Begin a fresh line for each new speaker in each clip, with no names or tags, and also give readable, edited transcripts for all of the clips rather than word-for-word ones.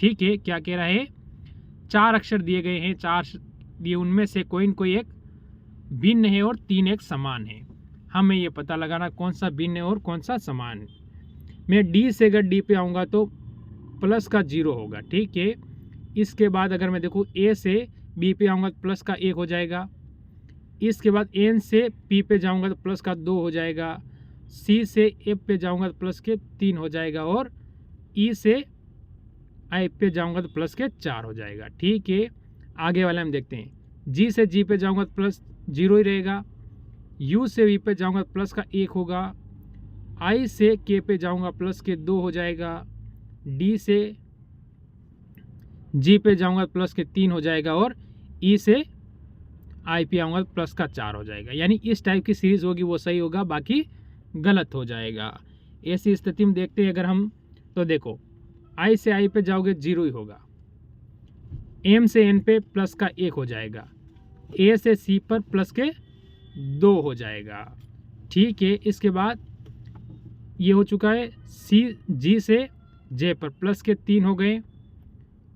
ठीक है, क्या कह रहा है, 4 अक्षर दिए गए हैं, 4 दिए, उनमें से कोई न कोई एक भिन्न है और 3 एक समान है। हमें ये पता लगाना कौन सा भिन्न है और कौन सा समान है। मैं डी से अगर डी पे आऊँगा तो प्लस का 0 होगा, ठीक है। इसके बाद अगर मैं देखूँ ए से बी पे आऊँगा तो प्लस का 1 हो जाएगा। इसके बाद एन से पी पे जाऊँगा तो प्लस का 2 हो जाएगा। सी से एफ पे जाऊँगा तो प्लस के 3 हो जाएगा और ई से आई पे जाऊँगा तो प्लस के 4 हो जाएगा, ठीक है। आगे वाले हम देखते हैं, जी से जी पे जाऊँगा तो प्लस 0 ही रहेगा। यू से वी पे जाऊँगा तो प्लस का 1 होगा। आई से के पे जाऊँगा प्लस के 2 हो जाएगा। डी से जी पे जाऊँगा तो प्लस के 3 हो जाएगा और ई से आई पे आऊँगा तो प्लस का 4 हो जाएगा। यानी इस टाइप की सीरीज़ होगी वो सही होगा, बाकी गलत हो जाएगा। ऐसी स्थिति में देखते हैं अगर हम, तो देखो आई से आई पे जाओगे 0 ही होगा। एम से एन पे प्लस का 1 हो जाएगा। ए से सी पर प्लस के 2 हो जाएगा, ठीक है। इसके बाद ये हो चुका है, सी जी से जे पर प्लस के 3 हो गए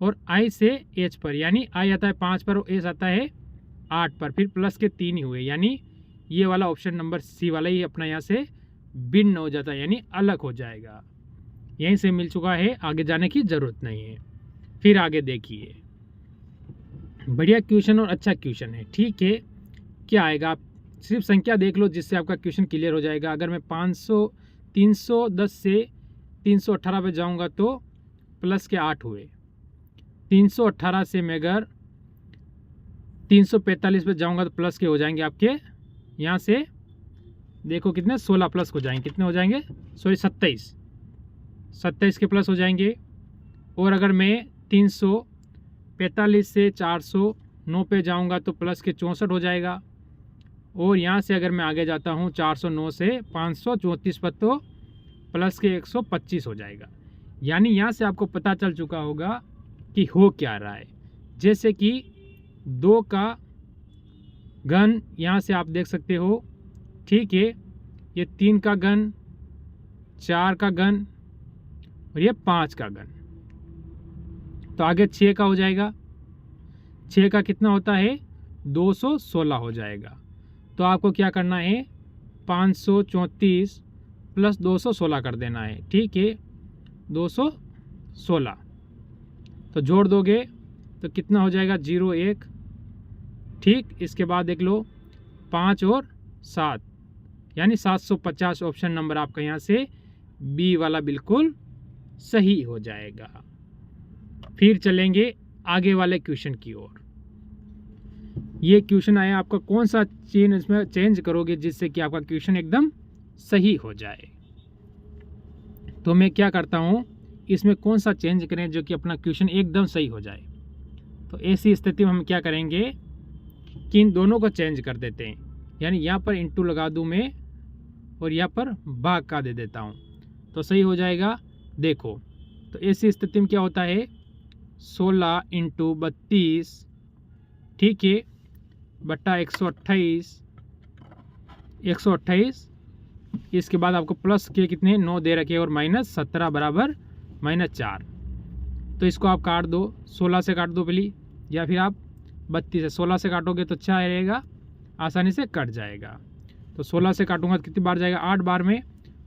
और आई से एच पर, यानी आई आता है 5 पर और एच आता है 8 पर, फिर प्लस के 3 ही हुए। यानी ये वाला ऑप्शन नंबर सी वाला ही अपना यहाँ से भिन्न हो जाता है, यानी अलग हो जाएगा। यहीं से मिल चुका है, आगे जाने की ज़रूरत नहीं है। फिर आगे देखिए, बढ़िया क्वेश्चन और अच्छा क्वेश्चन है, ठीक है। क्या आएगा, आप सिर्फ संख्या देख लो जिससे आपका क्वेश्चन क्लियर हो जाएगा। अगर मैं 310 से 318 पे जाऊंगा तो प्लस के 8 हुए। 318 से मैं अगर 345 पे जाऊंगा तो प्लस के हो जाएंगे आपके, यहाँ से देखो कितने, 16 प्लस हो जाएंगे, कितने हो जाएंगे, सॉरी 27 के प्लस हो जाएंगे। और अगर मैं 345 से 409 पे जाऊंगा तो प्लस के 64 हो जाएगा। और यहाँ से अगर मैं आगे जाता हूँ 409 से 534 पर तो प्लस के 125 हो जाएगा। यानी यहाँ से आपको पता चल चुका होगा कि हो क्या रहा है। जैसे कि 2 का घन यहाँ से आप देख सकते हो, ठीक है। ये 3 का घन, 4 का घन और ये 5 का घन, तो आगे 6 का हो जाएगा। 6 का कितना होता है, 216 हो जाएगा। तो आपको क्या करना है, 534 प्लस 216 कर देना है, ठीक है, 216। तो जोड़ दोगे तो कितना हो जाएगा, 0 1, ठीक। इसके बाद देख लो 5 और 7, यानी 750 ऑप्शन नंबर आपका यहाँ से बी वाला बिल्कुल सही हो जाएगा। फिर चलेंगे आगे वाले क्वेश्चन की ओर। ये क्वेश्चन आया आपका, कौन सा चेन इसमें चेंज करोगे जिससे कि आपका क्वेश्चन एकदम सही हो जाए। तो मैं क्या करता हूँ, इसमें कौन सा चेंज करें जो कि अपना क्वेश्चन एकदम सही हो जाए। तो ऐसी स्थिति में हम क्या करेंगे कि इन दोनों को चेंज कर देते हैं, यानी यहाँ पर इंटू लगा दूँ मैं और यहाँ पर भाग का दे देता हूँ तो सही हो जाएगा। देखो तो ऐसी स्थिति में क्या होता है, 16 इंटू 32, ठीक है, बट्टा 128। इसके बाद आपको प्लस के कितने 9 दे रखे और माइनस 17 बराबर -4। तो इसको आप काट दो, 16 से काट दो पहले, या फिर आप 32 से 16 से काटोगे तो अच्छा रहेगा, आसानी से कट जाएगा। तो 16 से काटूंगा तो कितनी बार जाएगा, 8 बार में।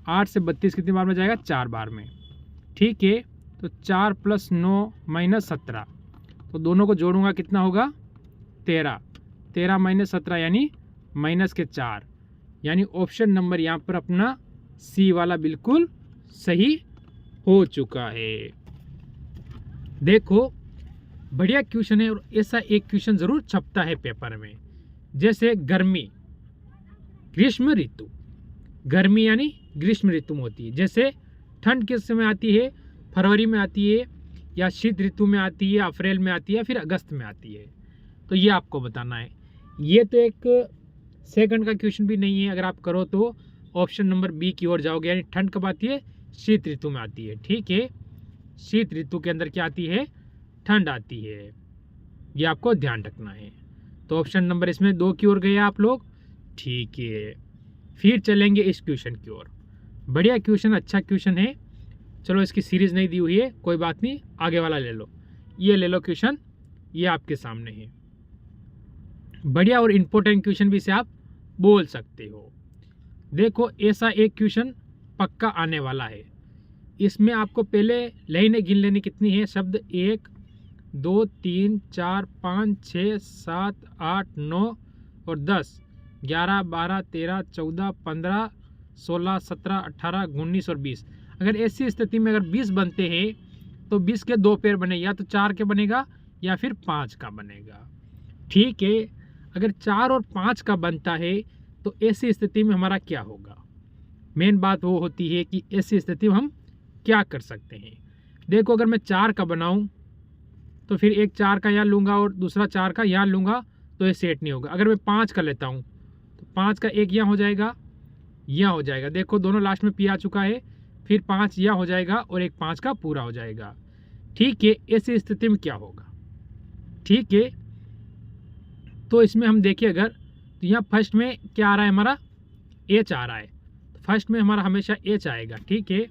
8 से 32 कितनी बार में जाएगा, 4 बार में, ठीक है। तो 4 + 9 - 17, तो दोनों को जोड़ूंगा कितना होगा, 13 - 17 यानी -4। यानी ऑप्शन नंबर यहाँ पर अपना सी वाला बिल्कुल सही हो चुका है। देखो बढ़िया क्वेश्चन है और ऐसा एक क्वेश्चन जरूर छपता है पेपर में। जैसे गर्मी, ग्रीष्म ऋतु, गर्मी यानी ग्रीष्म ऋतु में होती है। जैसे ठंड किस समय आती है, फरवरी में आती है, या शीत ऋतु में आती है, अप्रैल में आती है, फिर अगस्त में आती है। तो ये आपको बताना है। ये तो एक सेकंड का क्वेश्चन भी नहीं है, अगर आप करो तो ऑप्शन नंबर बी की ओर जाओगे। यानी ठंड कब आती है, शीत ऋतु में आती है, ठीक है। शीत ऋतु के अंदर क्या आती है, ठंड आती है, ये आपको ध्यान रखना है। तो ऑप्शन नंबर इसमें 2 की ओर गए आप लोग, ठीक है। फिर चलेंगे इस क्वेश्चन की ओर। बढ़िया क्वेश्चन, अच्छा क्वेश्चन है। चलो इसकी सीरीज़ नहीं दी हुई है, कोई बात नहीं, आगे वाला ले लो। ये ले लो क्वेश्चन, ये आपके सामने है। बढ़िया और इम्पोर्टेंट क्वेश्चन भी इसे आप बोल सकते हो। देखो ऐसा एक क्वेश्चन पक्का आने वाला है। इसमें आपको पहले लाइनें गिन लेनी कितनी है शब्द, 1 2 3 4 5 6 7 8 9 और 10 11 12 13 14 15 16 17 18 19 और 20। अगर ऐसी स्थिति में अगर 20 बनते हैं तो 20 के 2 पेयर बने, या तो 4 के बनेगा या फिर 5 का बनेगा। ठीक है, अगर 4 और 5 का बनता है तो ऐसी स्थिति में हमारा क्या होगा। मेन बात वो होती है कि ऐसी स्थिति में हम क्या कर सकते हैं। देखो अगर मैं 4 का बनाऊं तो फिर एक 4 का यहाँ लूँगा और दूसरा 4 का यहाँ लूँगा तो ये सेट नहीं होगा। अगर मैं 5 का लेता हूँ तो 5 का एक यहाँ हो जाएगा, यहाँ हो जाएगा। देखो दोनों लास्ट में पी आ चुका है, फिर 5 यहाँ हो जाएगा और एक 5 का पूरा हो जाएगा। ठीक है, ऐसी स्थिति में क्या होगा। ठीक है, तो इसमें हम देखिए अगर तो यहाँ फर्स्ट में क्या आ रहा है हमारा, एच आ रहा है। तो फर्स्ट में हमारा हमेशा एच आएगा। ठीक है,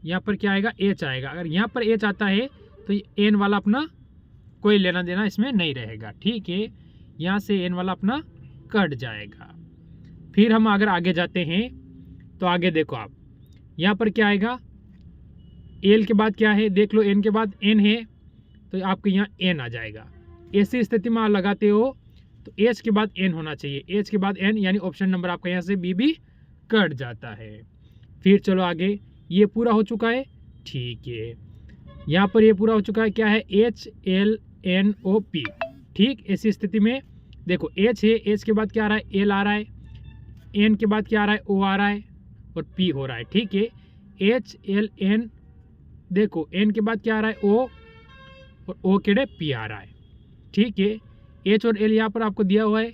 यहाँ पर क्या आएगा, एच आएगा। अगर यहाँ पर एच आता है तो एन वाला अपना कोई लेना देना इसमें नहीं रहेगा। ठीक है, यहाँ से एन वाला अपना कट जाएगा। फिर हम अगर आगे जाते हैं तो आगे देखो आप, यहाँ पर क्या आएगा, एल के बाद क्या है देख लो, एन के बाद एन है तो आपको यहाँ एन आ जाएगा। ऐसी स्थिति में आप लगाते हो तो एच के बाद एन होना चाहिए, एच के बाद एन, यानी ऑप्शन नंबर आपका यहाँ से बी भी कट जाता है। फिर चलो आगे, ये पूरा हो चुका है। ठीक है, यहाँ पर ये पूरा हो चुका है, क्या है, H L N O P. ठीक, ऐसी स्थिति में देखो एच है, एच के बाद क्या आ रहा है, एल आ रहा है, एन के बाद क्या आ रहा है, ओ आ रहा है और पी हो रहा है। ठीक है, एच एल एन, देखो एन के बाद क्या आ रहा है, ओ, और ओ के पी आ रहा है। ठीक है, एच और एल यहाँ पर आपको दिया हुआ है।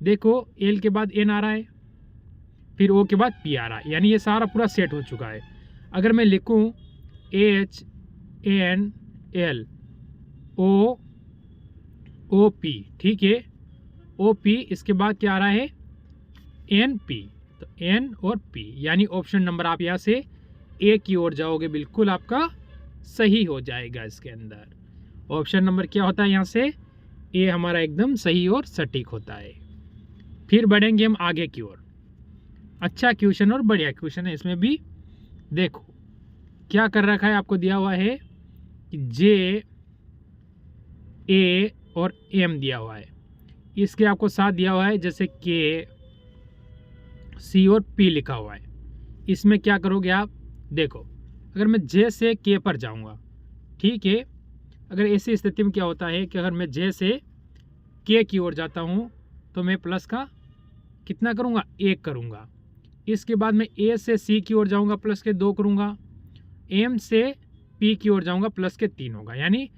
देखो एल के बाद एन आ रहा है, फिर ओ के बाद पी आ रहा है, यानी ये सारा पूरा सेट हो चुका है। अगर मैं लिखूँ H N L O O P, ठीक है, ओ पी, इसके बाद क्या आ रहा है, एन पी, तो एन और पी, यानी ऑप्शन नंबर आप यहाँ से ए की ओर जाओगे, बिल्कुल आपका सही हो जाएगा। इसके अंदर ऑप्शन नंबर क्या होता है, यहाँ से ए हमारा एकदम सही और सटीक होता है। फिर बढ़ेंगे हम आगे की ओर। अच्छा क्वेश्चन और बढ़िया क्वेश्चन है। इसमें भी देखो क्या कर रखा है, आपको दिया हुआ है कि जे ए और एम दिया हुआ है, इसके आपको साथ दिया हुआ है जैसे के सी और पी लिखा हुआ है। इसमें क्या करोगे आप, देखो अगर मैं जे से के पर जाऊंगा, ठीक है, अगर ऐसी स्थिति में क्या होता है कि अगर मैं जे से के की ओर जाता हूं तो मैं प्लस का कितना करूंगा, 1 करूंगा। इसके बाद मैं ए से सी की ओर जाऊंगा, प्लस के 2 करूंगा। एम से पी की ओर जाऊंगा, प्लस के 3 होगा, यानी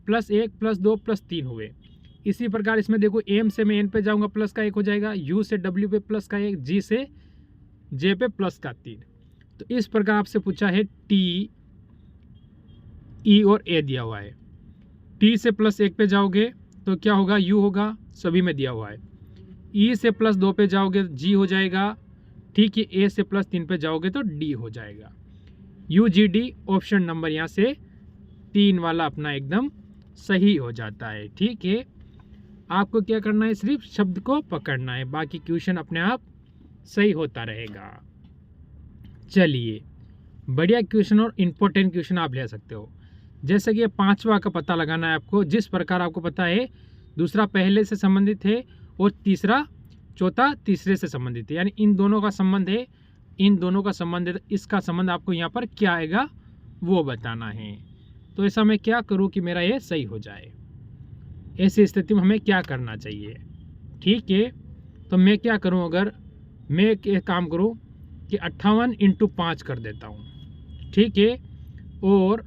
+1 +2 +3 हुए। इसी प्रकार इसमें देखो एम से मैं एन पे जाऊंगा, प्लस का 1 हो जाएगा, यू से डब्ल्यू पे प्लस का 1, जी से जे पे प्लस का 3। तो इस प्रकार आपसे पूछा है टी, ई और ए दिया हुआ है। टी से +1 पे जाओगे तो क्या होगा, यू होगा, सभी में दिया हुआ है। ई से +2 पे जाओगे जी हो जाएगा। ठीक है, ए से +3 पे जाओगे तो डी हो जाएगा। You G D, option number यहाँ से 3 वाला अपना एकदम सही हो जाता है। ठीक है, आपको क्या करना है, सिर्फ शब्द को पकड़ना है, बाकी क्वेश्चन अपने आप सही होता रहेगा। चलिए, बढ़िया क्वेश्चन और इम्पोर्टेंट क्वेश्चन आप ले सकते हो। जैसे कि 5वां का पता लगाना है आपको, जिस प्रकार आपको पता है दूसरा पहले से संबंधित है और तीसरा चौथा तीसरे से संबंधित है, यानी इन दोनों का संबंध है, इन दोनों का संबंध है, इसका संबंध आपको यहाँ पर क्या आएगा वो बताना है। तो ऐसा मैं क्या करूँ कि मेरा ये सही हो जाए, ऐसी स्थिति में हमें क्या करना चाहिए। ठीक है, तो मैं क्या करूँ, अगर मैं एक काम करूँ कि 58 × 5 कर देता हूँ, ठीक है, और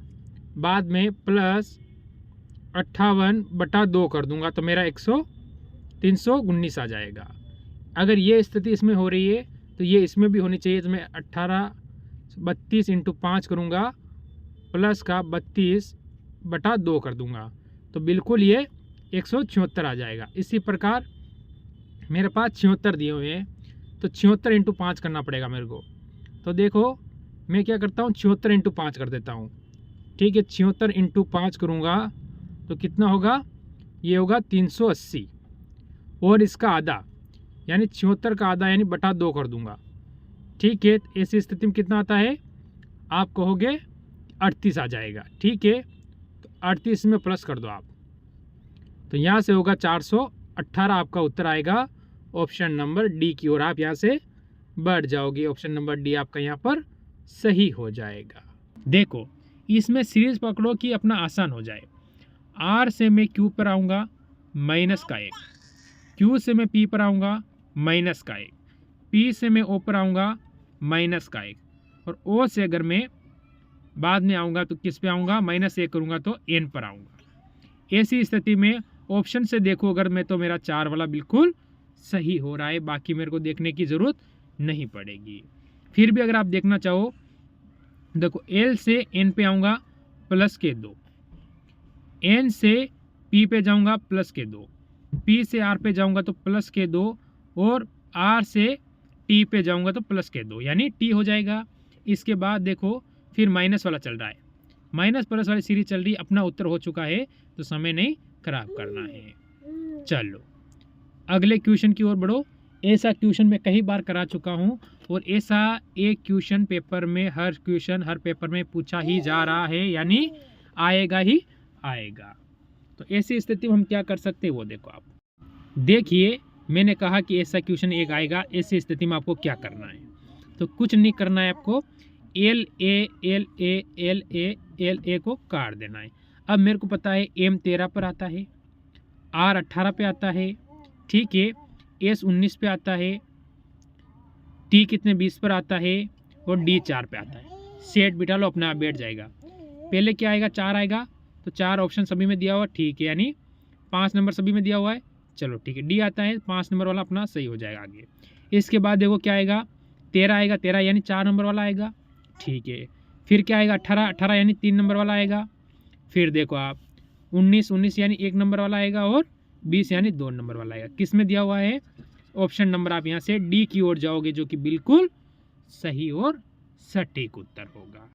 बाद में +58/2 कर दूंगा तो मेरा 319 आ जाएगा। अगर ये स्थिति इसमें हो रही है तो ये इसमें भी होनी चाहिए। तो मैं 32 × 5 करूँगा, प्लस का 32/2 कर दूंगा तो बिल्कुल ये 176 आ जाएगा। इसी प्रकार मेरे पास 76 दिए हुए हैं तो 76 × 5 करना पड़ेगा मेरे को। तो देखो मैं क्या करता हूँ 76 इंटू 5 कर देता हूँ। ठीक है, 76 इंटू 5 करूँगा तो कितना होगा, ये होगा 380 और इसका आधा यानी 76 का आधा यानी बटा 2 कर दूंगा। ठीक है, ऐसी स्थिति में कितना आता है, आप कहोगे 38 आ जाएगा। ठीक है, तो 38 में प्लस कर दो आप, तो यहाँ से होगा 418 आपका उत्तर आएगा ऑप्शन नंबर डी की ओर। आप यहाँ से बढ़ जाओगे, ऑप्शन नंबर डी आपका यहाँ पर सही हो जाएगा। देखो इसमें सीरीज पकड़ो कि अपना आसान हो जाए। आर से मैं क्यू पर आऊँगा माइनस का 1, क्यू से मैं पी पर आऊँगा माइनस का 1, पी से मैं ओ पर आऊँगा माइनस का 1, और ओ से अगर मैं बाद में आऊँगा तो किस पे आऊँगा, -1 करूँगा तो एन पर आऊँगा। ऐसी स्थिति में ऑप्शन से देखो अगर मैं तो मेरा 4 वाला बिल्कुल सही हो रहा है, बाकी मेरे को देखने की ज़रूरत नहीं पड़ेगी। फिर भी अगर आप देखना चाहो, देखो एल से एन पे आऊँगा प्लस के 2, एन से पी पे जाऊँगा प्लस के 2, पी से आर पे जाऊँगा तो प्लस के 2, और आर से टी पे जाऊँगा तो प्लस के 2 यानी टी हो जाएगा। इसके बाद देखो फिर माइनस वाला चल रहा है, माइनस प्लस वाली सीरीज चल रही है। अपना उत्तर हो चुका है तो समय नहीं खराब करना है। चलो अगले क्वेश्चन की ओर बढ़ो। ऐसा क्वेश्चन मैं कई बार करा चुका हूँ और ऐसा एक क्वेश्चन पेपर में हर पेपर में पूछा ही जा रहा है, यानी आएगा ही आएगा। तो ऐसी स्थिति में हम क्या कर सकते हैं वो देखो। आप देखिए मैंने कहा कि ऐसा क्वेश्चन एक आएगा, ऐसी स्थिति में आपको क्या करना है, तो कुछ नहीं करना है, आपको एल ए को काट देना है। अब मेरे को पता है एम 13 पर आता है, आर 18 पे आता है, ठीक है, एस 19 पे आता है, टी कितने 20 पर आता है, और डी 4 पे आता है। सेट बिठा लो, अपना आप बैठ जाएगा। पहले क्या आएगा, 4 आएगा, तो 4 ऑप्शन सभी में दिया हुआ, ठीक है, यानी 5 नंबर सभी में दिया हुआ है। चलो ठीक है, डी आता है 5 नंबर वाला, अपना सही हो जाएगा आगे। इसके बाद देखो क्या आएगा, 13 आएगा, 13 यानी 4 नंबर वाला आएगा, ठीक है। फिर क्या आएगा, 18 यानी 3 नंबर वाला आएगा। फिर देखो आप 19 यानी 1 नंबर वाला आएगा, और 20 यानी 2 नंबर वाला आएगा। किस में दिया हुआ है, ऑप्शन नंबर आप यहाँ से डी की ओर जाओगे, जो कि बिल्कुल सही और सटीक उत्तर होगा।